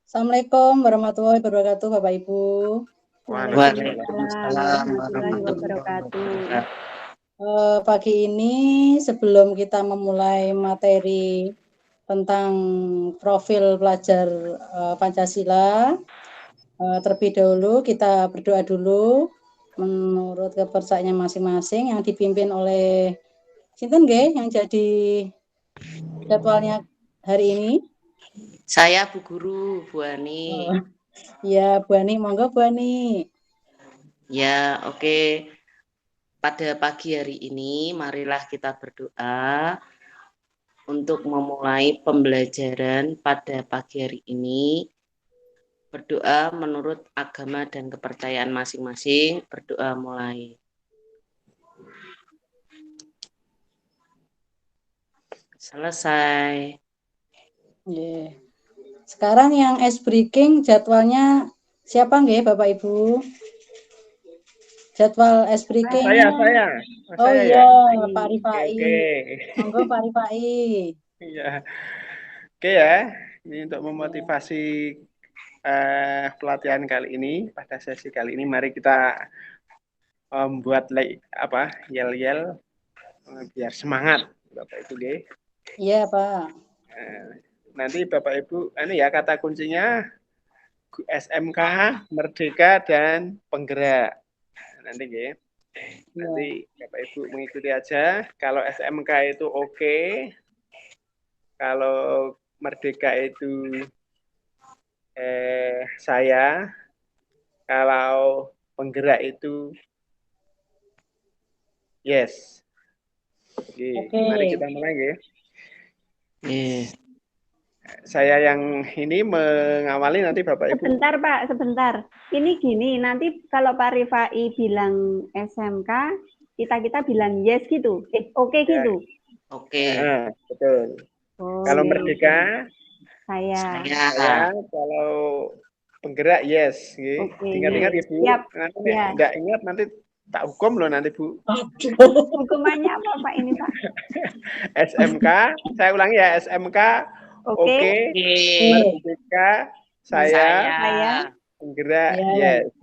Assalamualaikum warahmatullahi wabarakatuh, Bapak Ibu. Waalaikumsalam warahmatullahi wabarakatuh. Pagi ini sebelum kita memulai materi tentang profil pelajar Pancasila, terlebih dahulu kita berdoa dulu menurut kepercayaannya masing-masing yang dipimpin oleh sinten nggih yang jadi jadwalnya hari ini. Saya Bu Guru, Bu Ani. Ya, Bu Ani, monggo Bu Ani. Ya, oke. Pada pagi hari ini, marilah kita berdoa untuk memulai pembelajaran pada pagi hari ini. Berdoa menurut agama dan kepercayaan masing-masing. Berdoa mulai. Selesai. Yeah. Sekarang yang ice breaking jadwalnya siapa nggih Bapak Ibu? Jadwal ice breaking. Saya. Oh iya, ya. Pak Rifai. Oke. Monggo Pak Rifai. Iya. Oke ya, ini untuk memotivasi pelatihan kali ini, pada sesi kali ini mari kita buat yel-yel biar semangat Bapak Ibu nggih. Iya, Pak. Nanti Bapak Ibu ya kata kuncinya SMK, Merdeka dan Penggerak. Nanti nggih. Nanti Bapak Ibu mengikuti aja. Kalau SMK itu oke. Kalau Merdeka itu saya. Kalau Penggerak itu yes. Oke. Mari kita mulai ya. Saya yang ini mengawali, nanti Bapak Ibu. Sebentar Pak, sebentar. Ini gini, nanti kalau Pak Rifai bilang SMK, kita bilang yes gitu. Oke gitu. Oke. Betul. Kalau Merdeka saya. Kalau Penggerak yes. Ingat-ingat ya Bu. Enggak ingat nanti tak hukum loh nanti Bu. Hukumannya apa Pak ini Pak? SMK, saya ulangi ya, SMK oke. Merdeka saya. Penggerak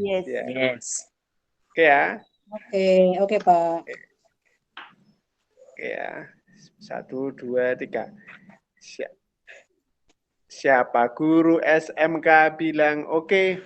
yes. Oke ya. Oke Pak. Oke ya. 1, 2, 3. Siapa guru SMK bilang oke?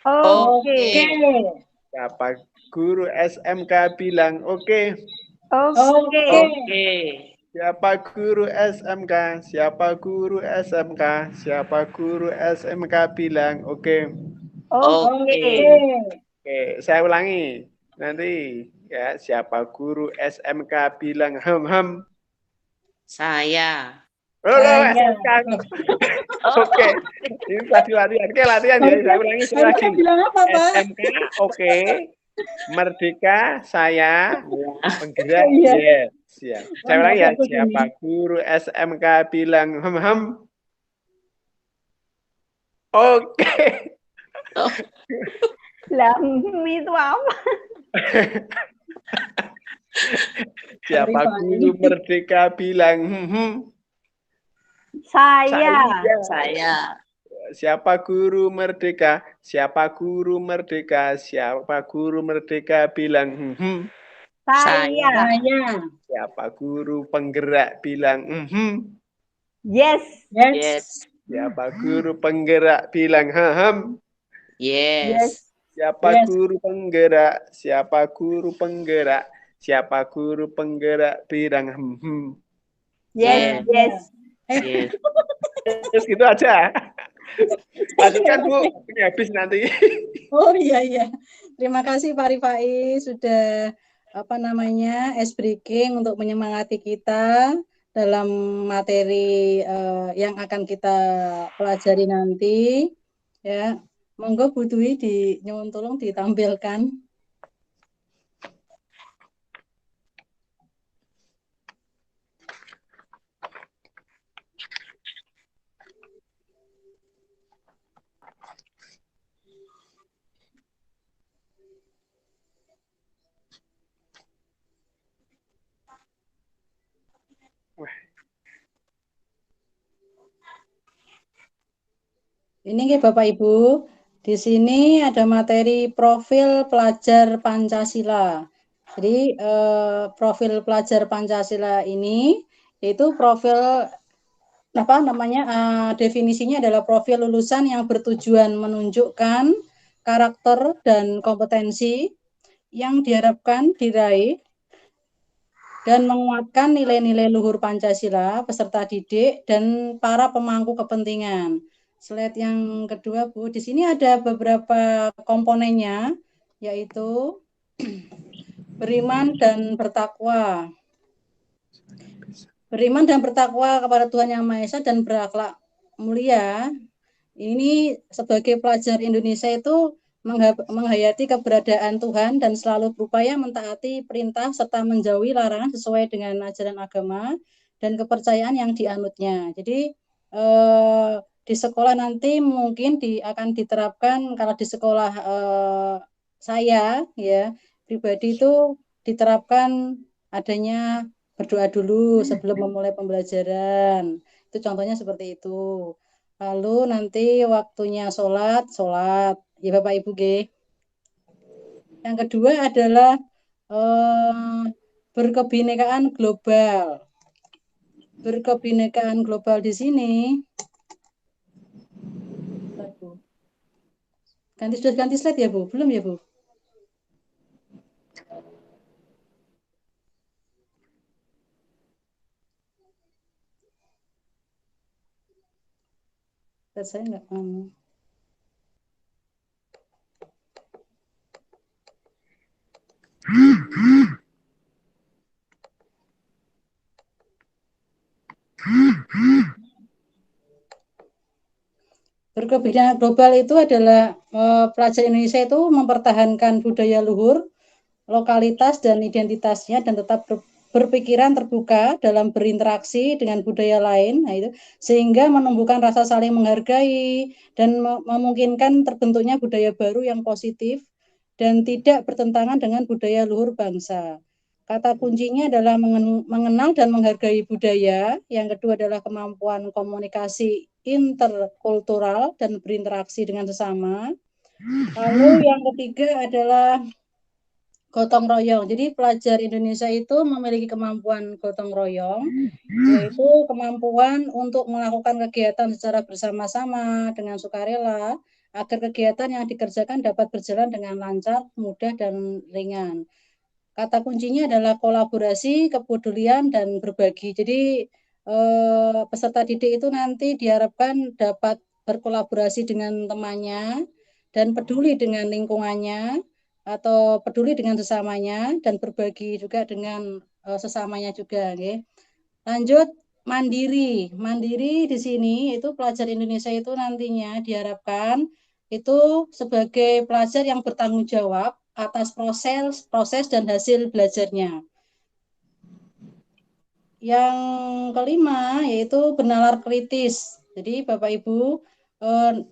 Oke. Siapa guru SMK bilang oke? Oke. Siapa guru SMK? Siapa guru SMK? Siapa guru SMK bilang oke? Oke. Oke, saya ulangi. Nanti ya, siapa guru SMK bilang hem? Saya. SMK. Oke. Ini tadi latihan. Oke, latihan ya. Saya ulangi lagi. SMK oke. Merdeka saya. Penggerak yes. Siap. Saya ulangi ya. Siapa guru SMK bilang hem? Oke. Lah, itu apa? Siapa guru Merdeka bilang Saya. Siapa guru Merdeka? Siapa guru Merdeka? Siapa guru Merdeka bilang Saya. Siapa guru Penggerak bilang Yes. Siapa guru Penggerak bilang Yes. Siapa guru Penggerak? Siapa guru Penggerak? Siapa guru Penggerak bilang Yes. Terus gitu aja. Lanjutkan Bu, ini habis nanti. Oh iya. Terima kasih Pak Rifai sudah ice breaking untuk menyemangati kita dalam materi yang akan kita pelajari nanti. Ya, monggo Bu Dwi tolong ditampilkan. Ini nggih Bapak Ibu, di sini ada materi profil pelajar Pancasila. Jadi profil pelajar Pancasila ini itu profil apa namanya definisinya adalah profil lulusan yang bertujuan menunjukkan karakter dan kompetensi yang diharapkan diraih dan menguatkan nilai-nilai luhur Pancasila, peserta didik, dan para pemangku kepentingan. Slide yang kedua, Bu. Di sini ada beberapa komponennya, yaitu beriman dan bertakwa. Beriman dan bertakwa kepada Tuhan Yang Maha Esa dan berakhlak mulia. Ini sebagai pelajar Indonesia itu menghayati keberadaan Tuhan dan selalu berupaya mentaati perintah serta menjauhi larangan sesuai dengan ajaran agama dan kepercayaan yang dianutnya. Jadi di sekolah nanti mungkin akan diterapkan, kalau di sekolah saya ya pribadi itu diterapkan adanya berdoa dulu sebelum memulai pembelajaran. Itu contohnya seperti itu. Lalu nanti waktunya sholat. Ya Bapak Ibu G. Yang kedua adalah berkebinekaan global. Berkebinekaan global di sini. Sudah ganti slide ya Bu? Belum ya Bu? Saya enggak. Berkebinekaan global itu adalah pelajar Indonesia itu mempertahankan budaya luhur, lokalitas dan identitasnya dan tetap berpikiran terbuka dalam berinteraksi dengan budaya lain, nah itu sehingga menumbuhkan rasa saling menghargai dan memungkinkan terbentuknya budaya baru yang positif dan tidak bertentangan dengan budaya luhur bangsa. Kata kuncinya adalah mengenal dan menghargai budaya. Yang kedua adalah kemampuan komunikasi interkultural dan berinteraksi dengan sesama. Lalu yang ketiga adalah gotong royong. Jadi pelajar Indonesia itu memiliki kemampuan gotong royong, yaitu kemampuan untuk melakukan kegiatan secara bersama-sama dengan sukarela, agar kegiatan yang dikerjakan dapat berjalan dengan lancar, mudah, dan ringan. Kata kuncinya adalah kolaborasi, kepedulian, dan berbagi. Jadi peserta didik itu nanti diharapkan dapat berkolaborasi dengan temannya dan peduli dengan lingkungannya atau peduli dengan sesamanya dan berbagi juga dengan sesamanya juga. Okay. Lanjut mandiri. Mandiri di sini itu pelajar Indonesia itu nantinya diharapkan itu sebagai pelajar yang bertanggung jawab atas proses dan hasil belajarnya. Yang kelima yaitu bernalar kritis. Jadi Bapak Ibu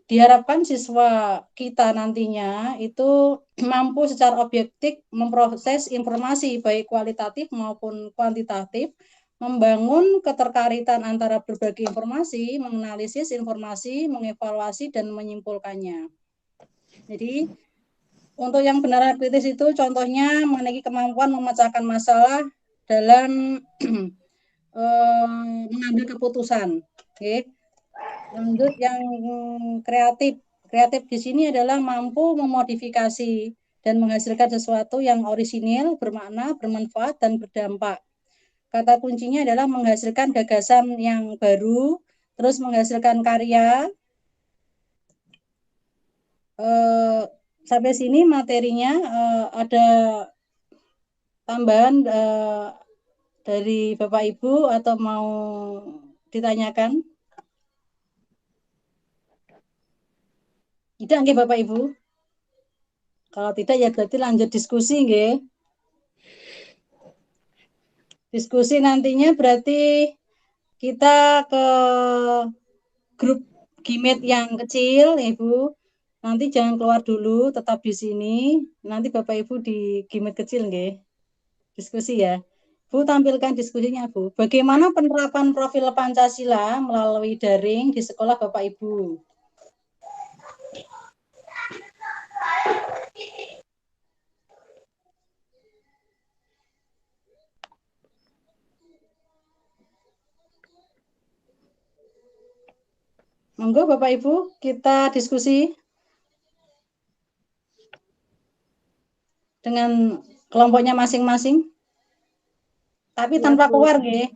diharapkan siswa kita nantinya itu mampu secara objektif memproses informasi baik kualitatif maupun kuantitatif, membangun keterkaitan antara berbagai informasi, menganalisis informasi, mengevaluasi dan menyimpulkannya. Jadi untuk yang benar kritis itu contohnya memiliki kemampuan memecahkan masalah dalam mengambil keputusan. Oke. Lanjut yang kreatif. Kreatif di sini adalah mampu memodifikasi dan menghasilkan sesuatu yang orisinil, bermakna, bermanfaat, dan berdampak. Kata kuncinya adalah menghasilkan gagasan yang baru, terus menghasilkan karya. Sampai sini materinya ada tambahan dari Bapak Ibu atau mau ditanyakan? Tidak nggih Bapak Ibu? Kalau tidak ya berarti lanjut diskusi nggih. Diskusi nantinya berarti kita ke grup Gimit yang kecil Ibu. Nanti jangan keluar dulu, tetap di sini. Nanti Bapak Ibu di Gimit kecil nggih. Diskusi ya. Bu, tampilkan diskusinya Bu. Bagaimana penerapan profil Pancasila melalui daring di sekolah Bapak Ibu? Monggo Bapak Ibu, kita diskusi dengan kelompoknya masing-masing. Tapi Ya, tanpa Bu. keluar nggih.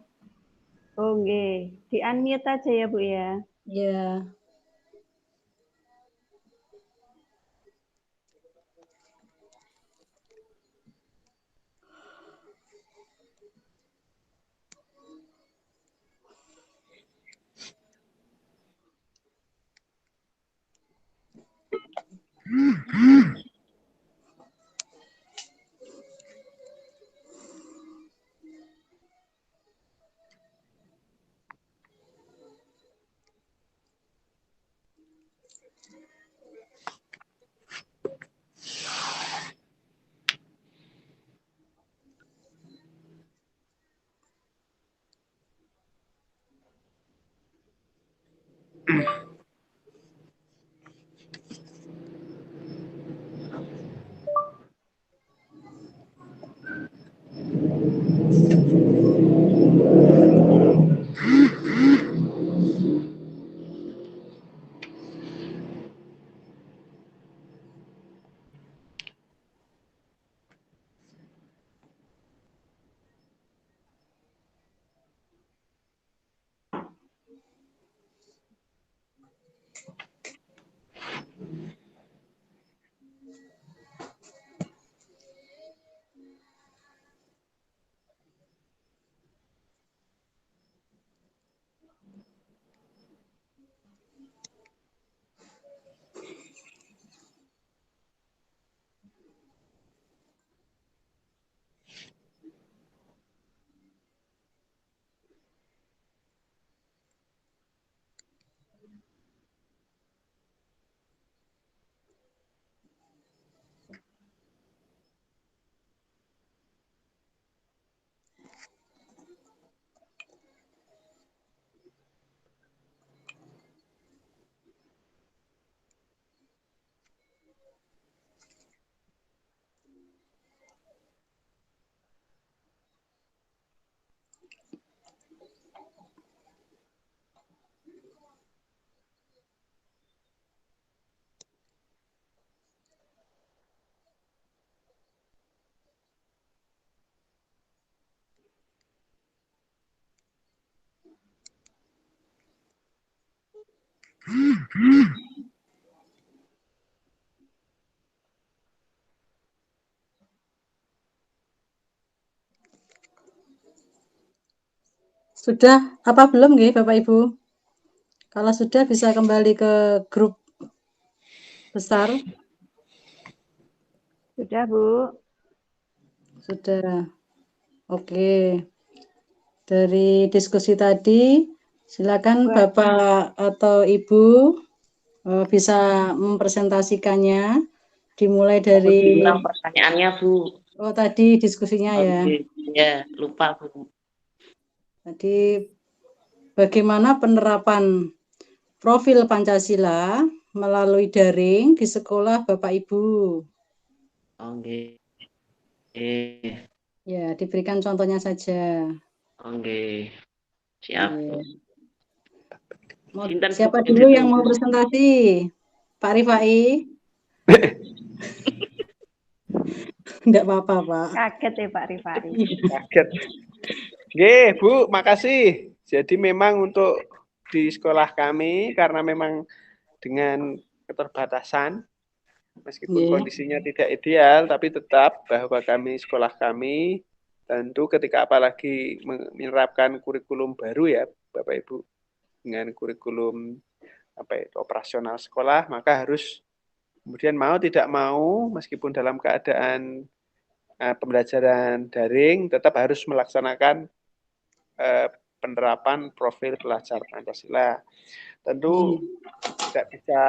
Oh, nggih. Di-unmute aja ya, Bu ya. Ya. Sudah apa belum nggih Bapak Ibu? Kalau sudah bisa kembali ke grup besar. Sudah, Bu. Sudah. Oke. Dari diskusi tadi, silakan Bapak atau Ibu bisa mempresentasikannya. Dimulai dari Ulang pertanyaannya, Bu. Oh, tadi diskusinya ya. Ya, lupa, Bu. Tadi bagaimana penerapan profil Pancasila melalui daring di sekolah Bapak Ibu. Oke. Ya, diberikan contohnya saja. Oke. Siap. Siapa dulu yang mau presentasi? Pak Rifai? Enggak apa-apa, Pak. Kaget ya Pak Rifai. Kaget. Oke, Bu, makasih. Jadi memang untuk di sekolah kami, karena memang dengan keterbatasan, meskipun kondisinya tidak ideal, tapi tetap bahwa sekolah kami, tentu ketika apalagi menerapkan kurikulum baru ya, Bapak Ibu, dengan kurikulum operasional sekolah, maka harus kemudian mau tidak mau, meskipun dalam keadaan pembelajaran daring, tetap harus melaksanakan penerapan profil pelajar Pancasila. Tentu tidak bisa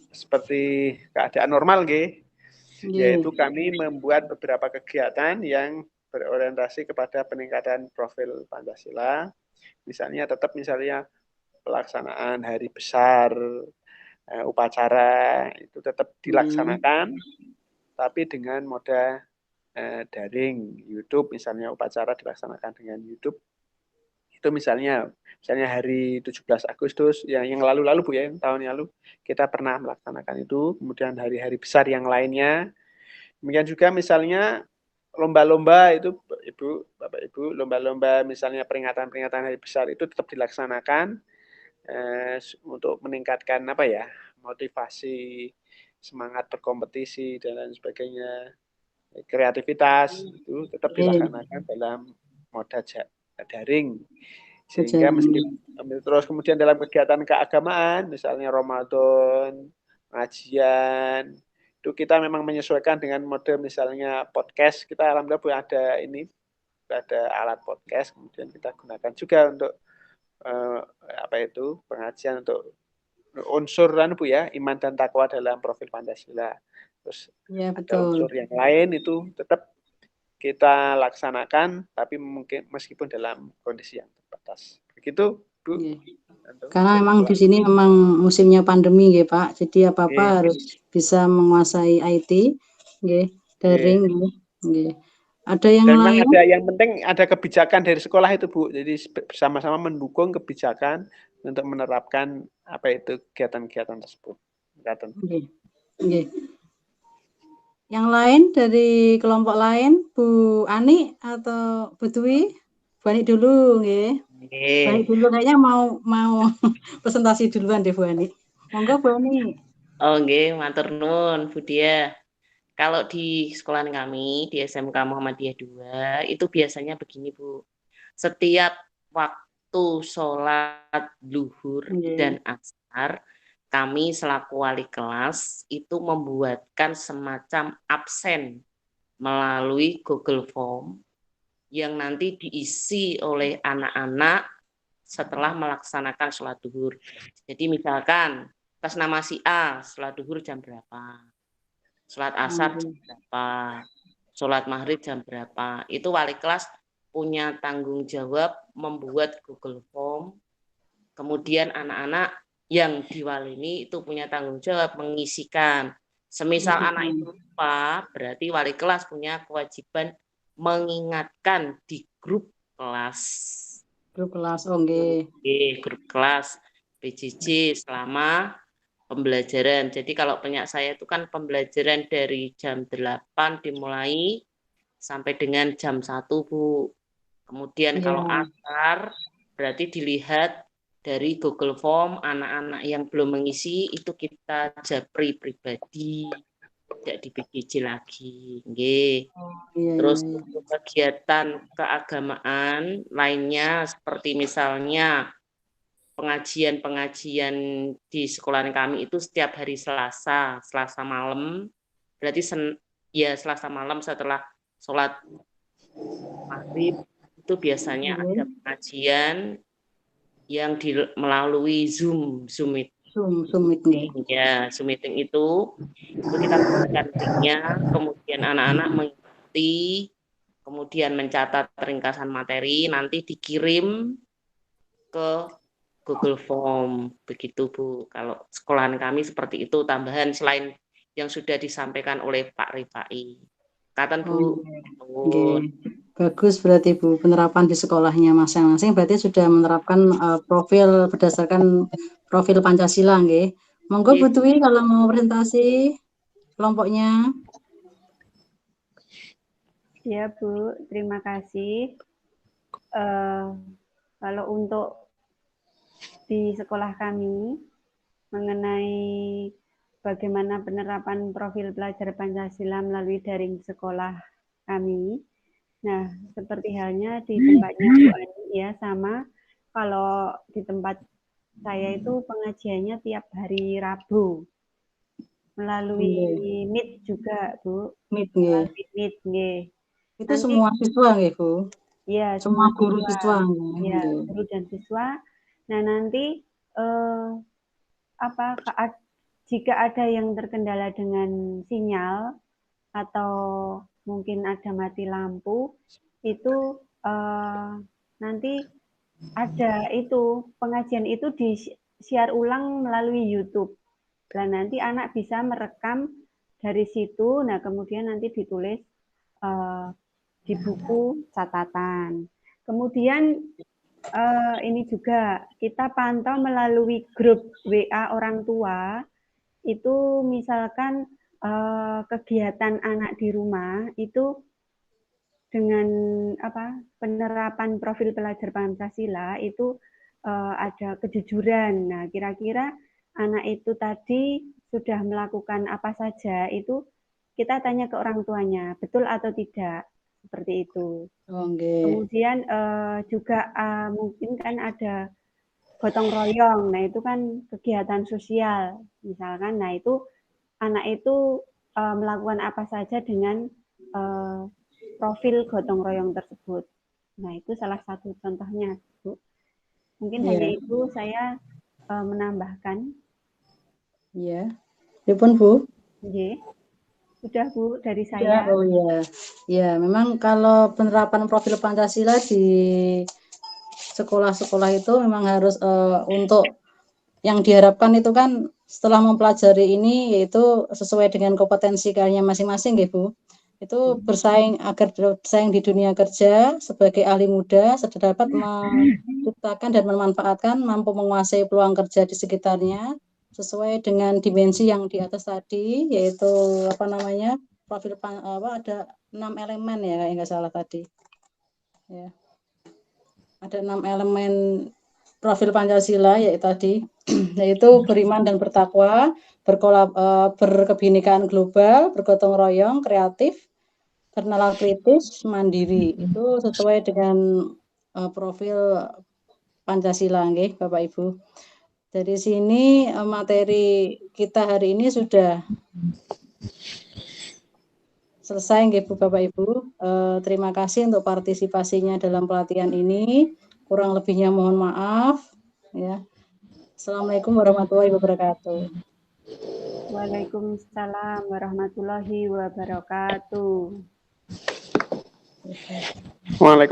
seperti keadaan normal, yaitu kami membuat beberapa kegiatan yang berorientasi kepada peningkatan profil Pancasila. Misalnya pelaksanaan hari besar, upacara itu tetap dilaksanakan, tapi dengan moda daring, YouTube misalnya upacara dilaksanakan dengan YouTube. Itu misalnya hari 17 Agustus yang lalu-lalu Bu ya, tahun lalu kita pernah melaksanakan itu, kemudian hari-hari besar yang lainnya. Demikian juga misalnya lomba-lomba itu Ibu, Bapak Ibu, lomba-lomba misalnya peringatan-peringatan hari besar itu tetap dilaksanakan untuk meningkatkan motivasi, semangat berkompetisi dan lain sebagainya. Kreativitas itu tetap dilaksanakan dalam moda daring. Sehingga terus kemudian dalam kegiatan keagamaan, misalnya Ramadan, pengajian, itu kita memang menyesuaikan dengan mode misalnya podcast. Kita alhamdulillah ada alat podcast, kemudian kita gunakan juga untuk pengajian untuk unsur Bu ya, iman dan takwa dalam profil Pancasila. Terus ya, ada unsur yang lain itu tetap kita laksanakan, tapi mungkin meskipun dalam kondisi yang terbatas. Begitu, Bu. Karena memang di sini memang musimnya pandemi, ya Pak. Jadi apa-apa harus bisa menguasai IT, daring, Ada yang dan lain? Ada yang penting ada kebijakan dari sekolah itu Bu. Jadi bersama-sama mendukung kebijakan untuk menerapkan kegiatan-kegiatan tersebut. Yang lain dari kelompok lain, Bu Ani atau Bu Dwi? Bu Ani dulu, Bu Ani dulu kayaknya mau presentasi duluan deh Bu Ani. Monggo Bu Ani. Oh nggih, matur nuwun Bu Dia. Kalau di sekolahan kami di SMK Muhammadiyah 2 itu biasanya begini Bu. Setiap waktu sholat zuhur dan asar, kami selaku wali kelas itu membuatkan semacam absen melalui Google Form yang nanti diisi oleh anak-anak setelah melaksanakan sholat zuhur. Jadi misalkan atas nama si A, sholat zuhur jam berapa, sholat asar jam berapa, sholat maghrib jam berapa. Itu wali kelas punya tanggung jawab membuat Google Form. Kemudian anak-anak yang diwalini itu punya tanggung jawab mengisikan. Semisal anak itu lupa, berarti wali kelas punya kewajiban mengingatkan di grup kelas. Grup kelas, grup kelas PJJ selama pembelajaran. Jadi kalau punya saya itu kan pembelajaran dari jam 8 dimulai sampai dengan jam 1 Bu. Kemudian kalau asar berarti dilihat dari Google Form, anak-anak yang belum mengisi itu kita japri pribadi, tidak di PJJ lagi. Terus untuk kegiatan keagamaan lainnya seperti misalnya pengajian di sekolahan kami itu setiap hari Selasa malam, berarti Selasa malam setelah sholat maghrib itu biasanya ada pengajian yang melalui Zoom meeting. Ya, Zoom meeting itu kita berikan linknya, kemudian anak-anak mengikuti, kemudian mencatat ringkasan materi, nanti dikirim ke Google Form, begitu Bu. Kalau sekolahan kami seperti itu, tambahan selain yang sudah disampaikan oleh Pak Rifai. Katakan Bu. Bagus berarti Bu, penerapan di sekolahnya masing-masing berarti sudah menerapkan profil berdasarkan profil Pancasila, Monggo Bu Dwi kalau mau presentasi kelompoknya. Ya Bu, terima kasih. Kalau untuk di sekolah kami mengenai bagaimana penerapan profil pelajar Pancasila melalui daring sekolah kami. Nah, seperti halnya di tempatnya Bu Ani ya, sama kalau di tempat saya itu pengajiannya tiap hari Rabu. Melalui Meet juga, Bu. Melalui Meet, Itu nanti, semua siswa, Bu? Ya, semua guru siswa. Ya, guru dan siswa. Nah, nanti jika ada yang terkendala dengan sinyal atau mungkin ada mati lampu, itu nanti ada pengajian itu di-share ulang melalui YouTube. Dan nanti anak bisa merekam dari situ, nah kemudian nanti ditulis di buku catatan. Kemudian ini juga kita pantau melalui grup WA orang tua. Itu misalkan kegiatan anak di rumah itu dengan penerapan profil pelajar Pancasila itu ada kejujuran. Nah, kira-kira anak itu tadi sudah melakukan apa saja, itu kita tanya ke orang tuanya, betul atau tidak, seperti itu. Kemudian juga mungkin kan ada gotong royong. Nah, itu kan kegiatan sosial misalkan. Nah, itu anak itu melakukan apa saja dengan profil gotong royong tersebut. Nah, itu salah satu contohnya, Bu. Mungkin hanya itu saya menambahkan. Iya. Dipun, Bu. Oke. Sudah, Bu, dari saya. Oh iya. Ya, memang kalau penerapan profil Pancasila di sekolah-sekolah itu memang harus untuk yang diharapkan itu kan setelah mempelajari ini yaitu sesuai dengan kompetensi kalian masing-masing, ya Bu. Itu bersaing agar bersaing di dunia kerja sebagai ahli muda sudah dapat menciptakan dan memanfaatkan, mampu menguasai peluang kerja di sekitarnya sesuai dengan dimensi yang di atas tadi, yaitu profil ada 6 elemen ya, kayak nggak salah tadi ya. Ada 6 elemen profil Pancasila yaitu tadi yaitu beriman dan bertakwa, berkebinekaan global, bergotong royong, kreatif, bernalar kritis, mandiri. Itu sesuai dengan profil Pancasila, nggih, Bapak Ibu. Dari sini materi kita hari ini sudah selesai, nggih, Bu, Bapak Ibu. Terima kasih untuk partisipasinya dalam pelatihan ini. Kurang lebihnya mohon maaf ya. Assalamualaikum warahmatullahi wabarakatuh. Waalaikumsalam warahmatullahi wabarakatuh. Waalaikumsalam.